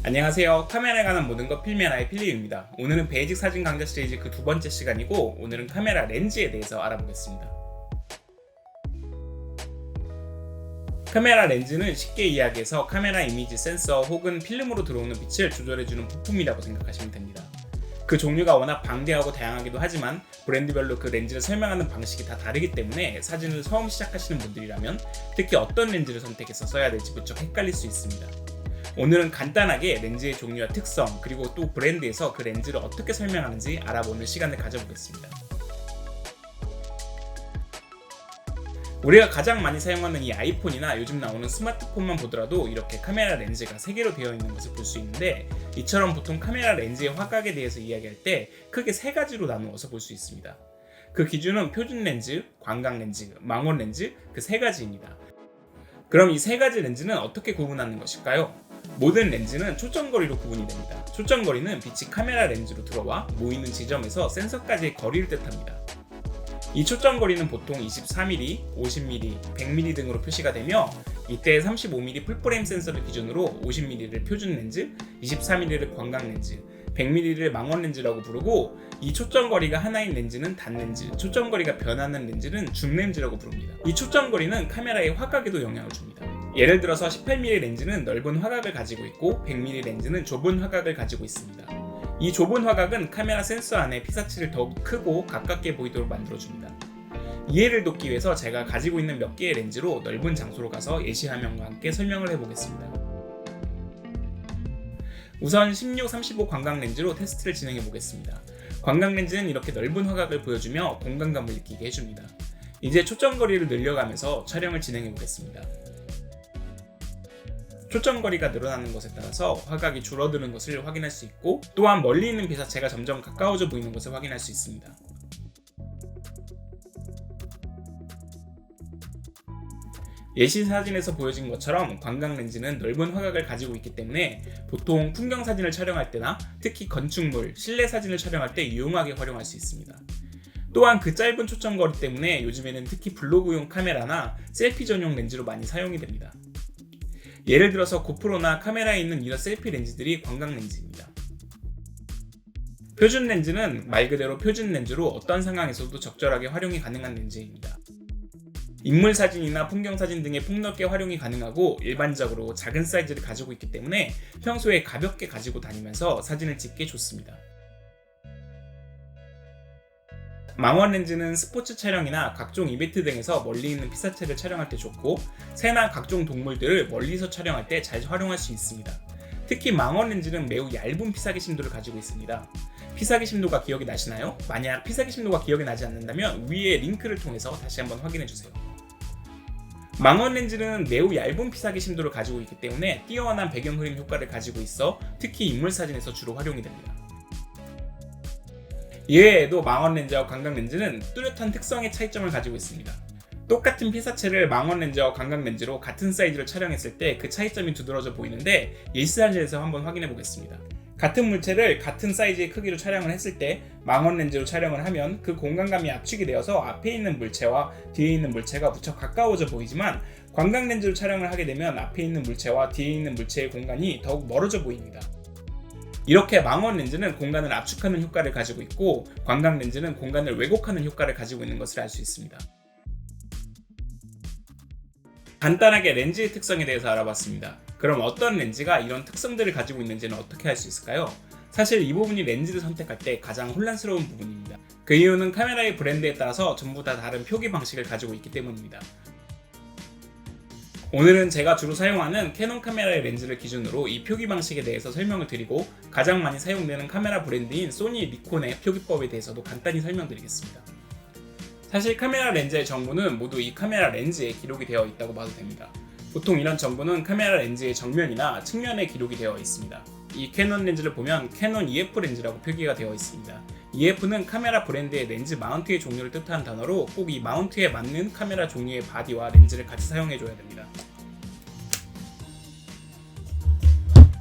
안녕하세요. 카메라에 관한 모든 것 필메나의 필립입니다. 오늘은 베이직 사진 강좌 시리즈 그 두 번째 시간이고, 오늘은 카메라 렌즈에 대해서 알아보겠습니다. 카메라 렌즈는 쉽게 이야기해서 카메라 이미지 센서 혹은 필름으로 들어오는 빛을 조절해주는 부품이라고 생각하시면 됩니다. 그 종류가 워낙 방대하고 다양하기도 하지만 브랜드별로 그 렌즈를 설명하는 방식이 다 다르기 때문에 사진을 처음 시작하시는 분들이라면 특히 어떤 렌즈를 선택해서 써야 될지 무척 헷갈릴 수 있습니다. 오늘은 간단하게 렌즈의 종류와 특성, 그리고 또 브랜드에서 그 렌즈를 어떻게 설명하는지 알아보는 시간을 가져보겠습니다. 우리가 가장 많이 사용하는 이 아이폰이나 요즘 나오는 스마트폰만 보더라도 이렇게 카메라 렌즈가 3개로 되어 있는 것을 볼 수 있는데, 이처럼 보통 카메라 렌즈의 화각에 대해서 이야기할 때 크게 3가지로 나누어서 볼 수 있습니다. 그 기준은 표준 렌즈, 광각 렌즈, 망원 렌즈, 그 3가지입니다. 그럼 이 3가지 렌즈는 어떻게 구분하는 것일까요? 모든 렌즈는 초점거리로 구분이 됩니다. 초점거리는 빛이 카메라 렌즈로 들어와 모이는 지점에서 센서까지의 거리를 뜻합니다. 이 초점거리는 보통 24mm, 50mm, 100mm 등으로 표시가 되며, 이때 35mm 풀프레임 센서를 기준으로 50mm를 표준 렌즈, 24mm를 광각 렌즈, 100mm를 망원 렌즈라고 부르고, 이 초점거리가 하나인 렌즈는 단렌즈, 초점거리가 변하는 렌즈는 줌렌즈라고 부릅니다. 이 초점거리는 카메라의 화각에도 영향을 줍니다. 예를 들어서 18mm 렌즈는 넓은 화각을 가지고 있고 100mm 렌즈는 좁은 화각을 가지고 있습니다. 이 좁은 화각은 카메라 센서 안에 피사체를 더욱 크고 가깝게 보이도록 만들어줍니다. 이해를 돕기 위해서 제가 가지고 있는 몇 개의 렌즈로 넓은 장소로 가서 예시 화면과 함께 설명을 해보겠습니다. 우선 16-35 광각 렌즈로 테스트를 진행해 보겠습니다. 광각 렌즈는 이렇게 넓은 화각을 보여주며 공간감을 느끼게 해줍니다. 이제 초점거리를 늘려가면서 촬영을 진행해 보겠습니다. 초점거리가 늘어나는 것에 따라서 화각이 줄어드는 것을 확인할 수 있고, 또한 멀리 있는 피사체가 점점 가까워져 보이는 것을 확인할 수 있습니다. 예시 사진에서 보여진 것처럼 광각 렌즈는 넓은 화각을 가지고 있기 때문에 보통 풍경 사진을 촬영할 때나 특히 건축물, 실내 사진을 촬영할 때 유용하게 활용할 수 있습니다. 또한 그 짧은 초점거리 때문에 요즘에는 특히 블로그용 카메라나 셀피 전용 렌즈로 많이 사용이 됩니다. 예를 들어서 고프로나 카메라에 있는 이런 셀피 렌즈들이 광각 렌즈입니다. 표준 렌즈는 말 그대로 표준 렌즈로 어떤 상황에서도 적절하게 활용이 가능한 렌즈입니다. 인물 사진이나 풍경 사진 등에 폭넓게 활용이 가능하고 일반적으로 작은 사이즈를 가지고 있기 때문에 평소에 가볍게 가지고 다니면서 사진을 찍기 좋습니다. 망원 렌즈는 스포츠 촬영이나 각종 이벤트 등에서 멀리 있는 피사체를 촬영할 때 좋고, 새나 각종 동물들을 멀리서 촬영할 때 잘 활용할 수 있습니다. 특히 망원 렌즈는 매우 얇은 피사기 심도를 가지고 있습니다. 피사기 심도가 기억이 나시나요? 만약 피사기 심도가 기억이 나지 않는다면 위에 링크를 통해서 다시 한번 확인해주세요. 망원 렌즈는 매우 얇은 피사기 심도를 가지고 있기 때문에 뛰어난 배경 흐림 효과를 가지고 있어 특히 인물 사진에서 주로 활용이 됩니다. 이외에도 망원 렌즈와 광각 렌즈는 뚜렷한 특성의 차이점을 가지고 있습니다. 똑같은 피사체를 망원 렌즈와 광각 렌즈로 같은 사이즈로 촬영했을 때 그 차이점이 두드러져 보이는데, 예시 사진에서 한번 확인해 보겠습니다. 같은 물체를 같은 사이즈의 크기로 촬영을 했을 때 망원 렌즈로 촬영을 하면 그 공간감이 압축이 되어서 앞에 있는 물체와 뒤에 있는 물체가 무척 가까워져 보이지만, 광각 렌즈로 촬영을 하게 되면 앞에 있는 물체와 뒤에 있는 물체의 공간이 더욱 멀어져 보입니다. 이렇게 망원 렌즈는 공간을 압축하는 효과를 가지고 있고, 광각 렌즈는 공간을 왜곡하는 효과를 가지고 있는 것을 알 수 있습니다. 간단하게 렌즈의 특성에 대해서 알아봤습니다. 그럼 어떤 렌즈가 이런 특성들을 가지고 있는지는 어떻게 할 수 있을까요? 사실 이 부분이 렌즈를 선택할 때 가장 혼란스러운 부분입니다. 그 이유는 카메라의 브랜드에 따라서 전부 다 다른 표기 방식을 가지고 있기 때문입니다. 오늘은 제가 주로 사용하는 캐논 카메라의 렌즈를 기준으로 이 표기 방식에 대해서 설명을 드리고, 가장 많이 사용되는 카메라 브랜드인 소니, 니콘의 표기법에 대해서도 간단히 설명드리겠습니다. 사실 카메라 렌즈의 정보는 모두 이 카메라 렌즈에 기록이 되어 있다고 봐도 됩니다. 보통 이런 정보는 카메라 렌즈의 정면이나 측면에 기록이 되어 있습니다. 이 캐논 렌즈를 보면 캐논 EF 렌즈라고 표기가 되어 있습니다. EF는 카메라 브랜드의 렌즈 마운트의 종류를 뜻하는 단어로 꼭 이 마운트에 맞는 카메라 종류의 바디와 렌즈를 같이 사용해줘야 됩니다.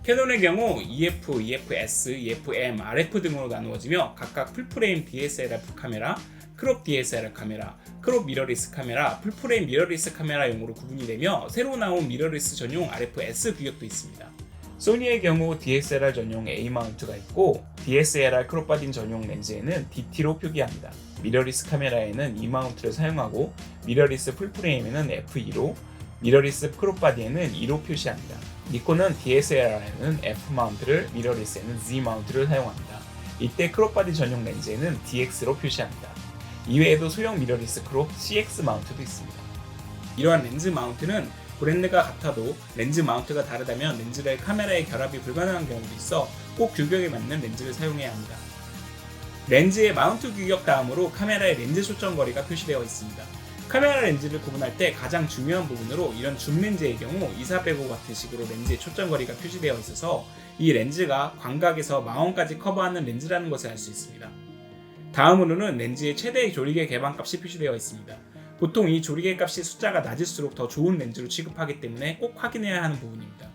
캐논의 경우 EF, EFS, EFM, RF 등으로 나누어지며 각각 풀프레임 DSLR 카메라, 크롭 DSLR 카메라, 크롭 미러리스 카메라, 풀프레임 미러리스 카메라용으로 구분이 되며, 새로 나온 미러리스 전용 RFS 규격도 있습니다. 소니의 경우 DSLR 전용 A 마운트가 있고 DSLR 크롭바딘 전용 렌즈에는 DT로 표기합니다. 미러리스 카메라에는 E 마운트를 사용하고 미러리스 풀프레임에는 F2로, 미러리스 크롭바디에는 E로 표시합니다. 니콘은 DSLR에는 F 마운트를, 미러리스에는 Z 마운트를 사용합니다. 이때 크롭바디 전용 렌즈에는 DX로 표시합니다. 이외에도 소형 미러리스 크롭 CX 마운트도 있습니다. 이러한 렌즈 마운트는 브랜드가 같아도 렌즈 마운트가 다르다면 렌즈를 카메라에 결합이 불가능한 경우도 있어 꼭 규격에 맞는 렌즈를 사용해야 합니다. 렌즈의 마운트 규격 다음으로 카메라의 렌즈 초점 거리가 표시되어 있습니다. 카메라 렌즈를 구분할 때 가장 중요한 부분으로 이런 줌 렌즈의 경우 2405 같은 식으로 렌즈의 초점 거리가 표시되어 있어서 이 렌즈가 광각에서 망원까지 커버하는 렌즈라는 것을 알 수 있습니다. 다음으로는 렌즈의 최대 조리개 개방값이 표시되어 있습니다. 보통 이 조리개 값이 숫자가 낮을수록 더 좋은 렌즈로 취급하기 때문에 꼭 확인해야 하는 부분입니다.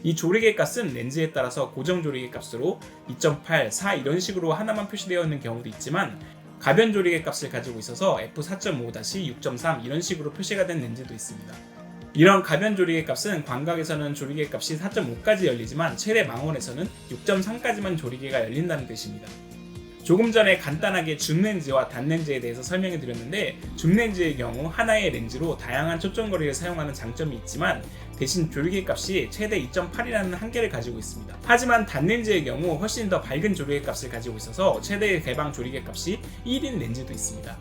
이 조리개 값은 렌즈에 따라서 고정 조리개 값으로 2.8, 4 이런 식으로 하나만 표시되어 있는 경우도 있지만 가변 조리개 값을 가지고 있어서 f4.5-6.3 이런 식으로 표시가 된 렌즈도 있습니다. 이런 가변 조리개 값은 광각에서는 조리개 값이 4.5까지 열리지만 최대 망원에서는 6.3까지만 조리개가 열린다는 뜻입니다. 조금 전에 간단하게 줌 렌즈와 단 렌즈에 대해서 설명해 드렸는데 줌 렌즈의 경우 하나의 렌즈로 다양한 초점 거리를 사용하는 장점이 있지만 대신 조리개 값이 최대 2.8이라는 한계를 가지고 있습니다. 하지만 단 렌즈의 경우 훨씬 더 밝은 조리개 값을 가지고 있어서 최대 개방 조리개 값이 1인 렌즈도 있습니다.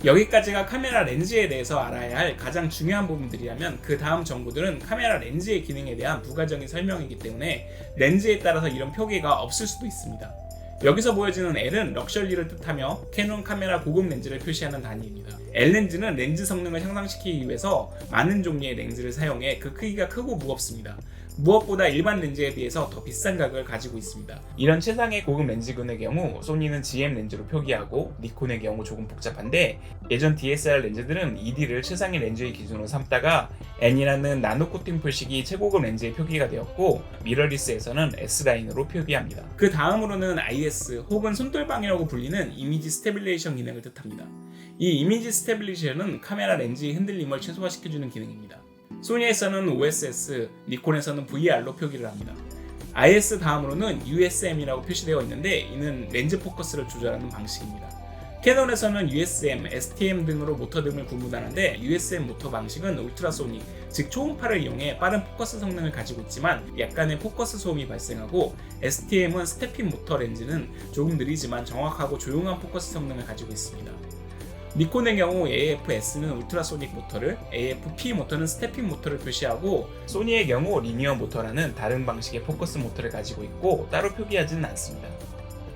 여기까지가 카메라 렌즈에 대해서 알아야 할 가장 중요한 부분들이라면 그 다음 정보들은 카메라 렌즈의 기능에 대한 부가적인 설명이기 때문에 렌즈에 따라서 이런 표기가 없을 수도 있습니다. 여기서 보여지는 L은 럭셔리를 뜻하며 캐논 카메라 고급 렌즈를 표시하는 단위입니다. L렌즈는 렌즈 성능을 향상시키기 위해서 많은 종류의 렌즈를 사용해 그 크기가 크고 무겁습니다. 무엇보다 일반 렌즈에 비해서 더 비싼 가격을 가지고 있습니다. 이런 최상의 고급 렌즈군의 경우 소니는 GM 렌즈로 표기하고 니콘의 경우 조금 복잡한데 예전 DSLR 렌즈들은 ED를 최상의 렌즈의 기준으로 삼다가 N이라는 나노 코팅 표식이 최고급 렌즈의 표기가 되었고 미러리스에서는 S라인으로 표기합니다. 그 다음으로는 IS 혹은 손돌방이라고 불리는 이미지 스테빌레이션 기능을 뜻합니다. 이 이미지 스테빌레이션은 카메라 렌즈의 흔들림을 최소화시켜주는 기능입니다. 소니에서는 OSS, 니콘에서는 VR로 표기를 합니다. IS 다음으로는 USM이라고 표시되어 있는데 이는 렌즈 포커스를 조절하는 방식입니다. 캐논에서는 USM, STM 등으로 모터 등을 구분하는데 USM 모터 방식은 울트라소닉, 즉 초음파를 이용해 빠른 포커스 성능을 가지고 있지만 약간의 포커스 소음이 발생하고 STM은 스태핑 모터 렌즈는 조금 느리지만 정확하고 조용한 포커스 성능을 가지고 있습니다. 니콘의 경우 AF-S는 울트라소닉 모터를, AF-P 모터는 스태핑 모터를 표시하고 소니의 경우 리니어 모터라는 다른 방식의 포커스 모터를 가지고 있고 따로 표기하지는 않습니다.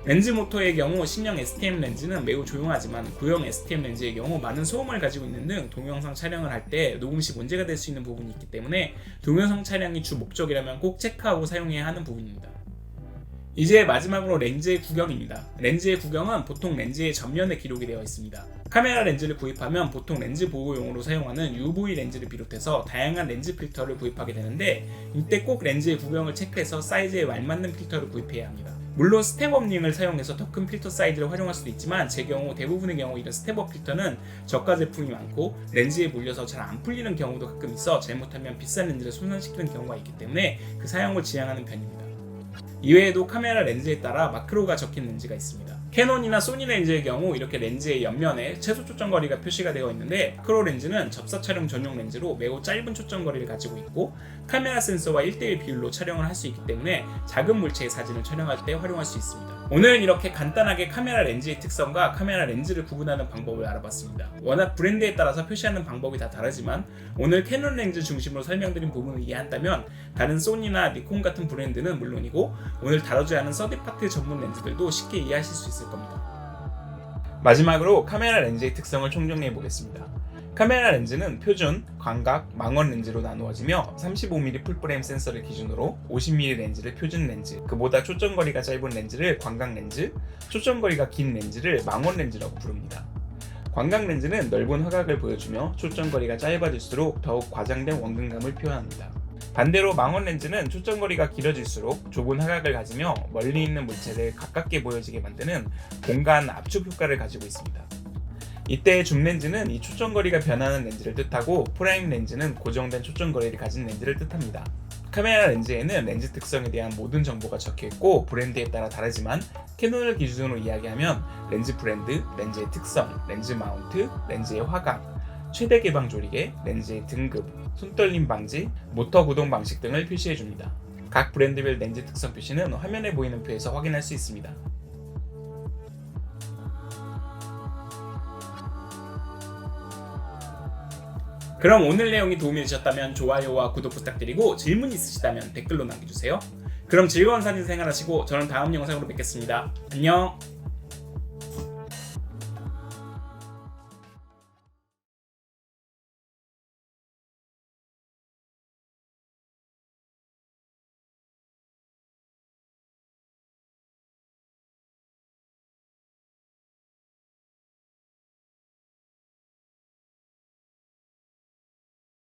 렌즈 모터의 경우 신형 STM 렌즈는 매우 조용하지만 구형 STM 렌즈의 경우 많은 소음을 가지고 있는 등 동영상 촬영을 할 때 녹음 시 문제가 될 수 있는 부분이 있기 때문에 동영상 촬영이 주 목적이라면 꼭 체크하고 사용해야 하는 부분입니다. 이제 마지막으로 렌즈의 구경입니다. 렌즈의 구경은 보통 렌즈의 전면에 기록이 되어 있습니다. 카메라 렌즈를 구입하면 보통 렌즈 보호용으로 사용하는 UV 렌즈를 비롯해서 다양한 렌즈 필터를 구입하게 되는데 이때 꼭 렌즈의 구경을 체크해서 사이즈에 알맞는 필터를 구입해야 합니다. 물론 스텝업 링을 사용해서 더 큰 필터 사이즈를 활용할 수도 있지만 제 경우 대부분의 경우 이런 스텝업 필터는 저가 제품이 많고 렌즈에 물려서 잘 안 풀리는 경우도 가끔 있어 잘못하면 비싼 렌즈를 손상시키는 경우가 있기 때문에 그 사용을 지양하는 편입니다. 이외에도 카메라 렌즈에 따라 마크로가 적힌 렌즈가 있습니다. 캐논이나 소니 렌즈의 경우 이렇게 렌즈의 옆면에 최소 초점거리가 표시가 되어 있는데 마크로 렌즈는 접사 촬영 전용 렌즈로 매우 짧은 초점거리를 가지고 있고 카메라 센서와 1:1 비율로 촬영을 할 수 있기 때문에 작은 물체의 사진을 촬영할 때 활용할 수 있습니다. 오늘은 이렇게 간단하게 카메라 렌즈의 특성과 카메라 렌즈를 구분하는 방법을 알아봤습니다. 워낙 브랜드에 따라서 표시하는 방법이 다 다르지만 오늘 캐논 렌즈 중심으로 설명드린 부분을 이해한다면 다른 소니나 니콘 같은 브랜드는 물론이고 오늘 다루지 않은 서드파티 전문 렌즈들도 쉽게 이해하실 수 있을 겁니다. 마지막으로 카메라 렌즈의 특성을 총정리해 보겠습니다. 카메라 렌즈는 표준, 광각, 망원 렌즈로 나누어지며 35mm 풀프레임 센서를 기준으로 50mm 렌즈를 표준 렌즈, 그보다 초점거리가 짧은 렌즈를 광각 렌즈, 초점거리가 긴 렌즈를 망원 렌즈라고 부릅니다. 광각 렌즈는 넓은 화각을 보여주며 초점거리가 짧아질수록 더욱 과장된 원근감을 표현합니다. 반대로 망원 렌즈는 초점거리가 길어질수록 좁은 화각을 가지며 멀리 있는 물체를 가깝게 보여지게 만드는 공간 압축 효과를 가지고 있습니다. 이때 줌 렌즈는 이 초점거리가 변하는 렌즈를 뜻하고 프라임 렌즈는 고정된 초점거리를 가진 렌즈를 뜻합니다. 카메라 렌즈에는 렌즈 특성에 대한 모든 정보가 적혀있고 브랜드에 따라 다르지만 캐논을 기준으로 이야기하면 렌즈 브랜드, 렌즈의 특성, 렌즈 마운트, 렌즈의 화각, 최대 개방 조리개, 렌즈의 등급, 손떨림 방지, 모터 구동 방식 등을 표시해줍니다. 각 브랜드별 렌즈 특성 표시는 화면에 보이는 표에서 확인할 수 있습니다. 그럼 오늘 내용이 도움이 되셨다면 좋아요와 구독 부탁드리고 질문 있으시다면 댓글로 남겨주세요. 그럼 즐거운 사진 생활하시고 저는 다음 영상으로 뵙겠습니다. 안녕!